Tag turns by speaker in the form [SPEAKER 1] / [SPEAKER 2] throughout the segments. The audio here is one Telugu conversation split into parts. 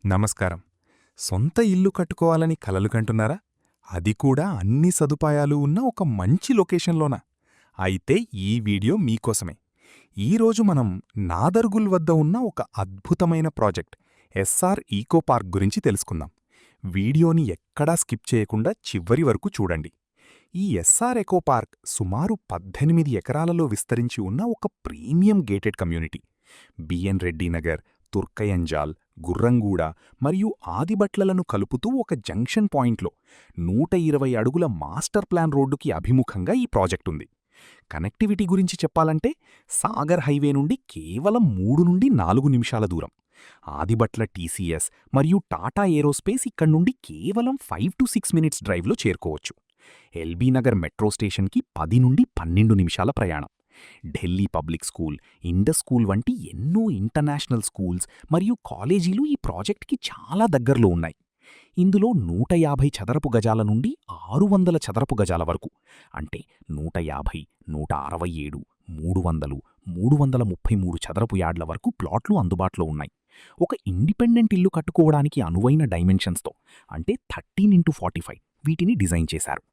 [SPEAKER 1] నమస్కారం. సొంత ఇల్లు కట్టుకోవాలని కలలు కంటున్నారా? అది కూడా అన్ని సదుపాయాలు ఉన్న ఒక మంచి లొకేషన్లోనా? అయితే ఈ వీడియో మీకోసమే. ఈరోజు మనం నాదర్గుల్ వద్ద ఉన్న ఒక అద్భుతమైన ప్రాజెక్ట్ ఎస్ఆర్ ఈకో పార్క్ గురించి తెలుసుకుందాం. వీడియోని ఎక్కడా స్కిప్ చేయకుండా చివరి వరకు చూడండి. ఈ ఎస్ఆర్ ఎకో పార్క్ సుమారు 18 ఎకరాలలో విస్తరించి ఉన్న ఒక premium gated community. B N Reddy Nagar, Turkayamjal, Gurramguda మరియు ఆదిబట్లలను కలుపుతూ ఒక జంక్షన్ పాయింట్లో 120 అడుగుల మాస్టర్ ప్లాన్ రోడ్డుకి అభిముఖంగా ఈ ప్రాజెక్టుంది. కనెక్టివిటీ గురించి చెప్పాలంటే సాగర్ హైవే నుండి కేవలం 3 నుండి 4 నిమిషాల దూరం. ఆదిబట్ల టీసీఎస్ మరియు టాటా ఏరోస్పేస్ ఇక్కడ్నుండి కేవలం 5 to 6 మినిట్స్ డ్రైవ్లో చేరుకోవచ్చు. ఎల్బీ నగర్ మెట్రో స్టేషన్కి 10 నుండి 12 నిమిషాల ప్రయాణం. Delhi public school, Indus school వంటి ఎన్నో ఇంటర్నేషనల్ స్కూల్స్ మరియు కాలేజీలు ఈ ప్రాజెక్ట్కి చాలా దగ్గరలో ఉన్నాయి. ఇందులో 150 చదరపు గజాల నుండి 600 చదరపు గజాల వరకు, అంటే 150, 167, 300, 333 చదరపు యార్డ్ల వరకు ప్లాట్లు అందుబాటులో ఉన్నాయి. ఒక ఇండిపెండెంట్ ఇల్లు కట్టుకోవడానికి అనువైన డైమెన్షన్స్తో, అంటే 13x45 వీటిని డిజైన్ చేశారు.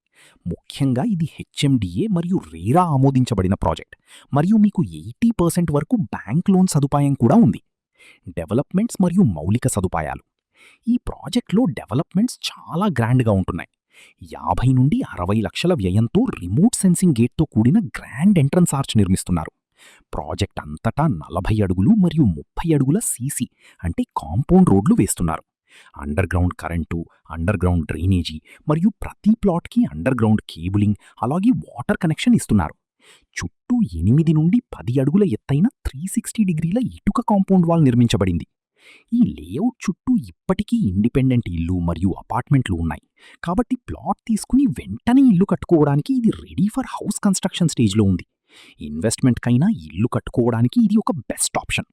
[SPEAKER 1] ముఖ్యంగా ఇది హెచ్ఎండిఏ మరియు రేరా ఆమోదించబడిన ప్రాజెక్ట్, మరియు మీకు 80% వరకు బ్యాంక్ లోన్ సదుపాయం కూడా ఉంది. డెవలప్మెంట్స్ మరియు మౌలిక సదుపాయాలు. ఈ ప్రాజెక్ట్లో డెవలప్మెంట్స్ చాలా గ్రాండ్గా ఉంటున్నాయి. 50 నుండి 60 లక్షల వ్యయంతో రిమోట్ సెన్సింగ్ గేట్తో కూడిన గ్రాండ్ ఎంట్రన్స్ ఆర్చ్ నిర్మిస్తున్నారు. ప్రాజెక్ట్ అంతటా 40 అడుగులు మరియు 30 అడుగుల సీసీ, అంటే కాంపౌండ్ రోడ్లు వేస్తున్నారు. అండర్గ్రౌండ్ కరెంటు, అండర్గ్రౌండ్ డ్రైనేజీ మరియు ప్రతి ప్లాట్కి అండర్గ్రౌండ్ కేబులింగ్, అలాగే వాటర్ కనెక్షన్ ఇస్తున్నారు. చుట్టూ 8 నుండి 10 అడుగుల ఎత్తైన 360 డిగ్రీల ఇటుక కాంపౌండ్ వాల్ నిర్మించబడింది. ఈ లేఅవుట్ చుట్టూ ఇప్పటికీ ఇండిపెండెంట్ ఇల్లు మరియు అపార్ట్మెంట్లు ఉన్నాయి. కాబట్టి ప్లాట్ తీసుకుని వెంటనే ఇల్లు కట్టుకోవడానికి ఇది రెడీ ఫర్ హౌస్ కన్స్ట్రక్షన్ స్టేజ్లో ఉంది. ఇన్వెస్ట్మెంట్కైనా ఇల్లు కట్టుకోవడానికి ఇది ఒక బెస్ట్ ఆప్షన్.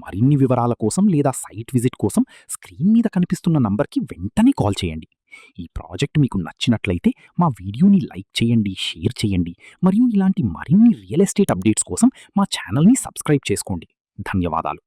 [SPEAKER 1] మరిన్ని వివరాల కోసం లేదా సైట్ విజిట్ కోసం స్క్రీన్ మీద కనిపిస్తున్న నంబర్కి వెంటనే కాల్ చేయండి. ఈ ప్రాజెక్ట్ మీకు నచ్చినట్లయితే మా వీడియోని లైక్ చేయండి, షేర్ చేయండి, మరియు ఇలాంటి మరిన్ని రియల్ ఎస్టేట్ అప్డేట్స్ కోసం మా ఛానల్ని సబ్స్క్రైబ్ చేసుకోండి. ధన్యవాదాలు.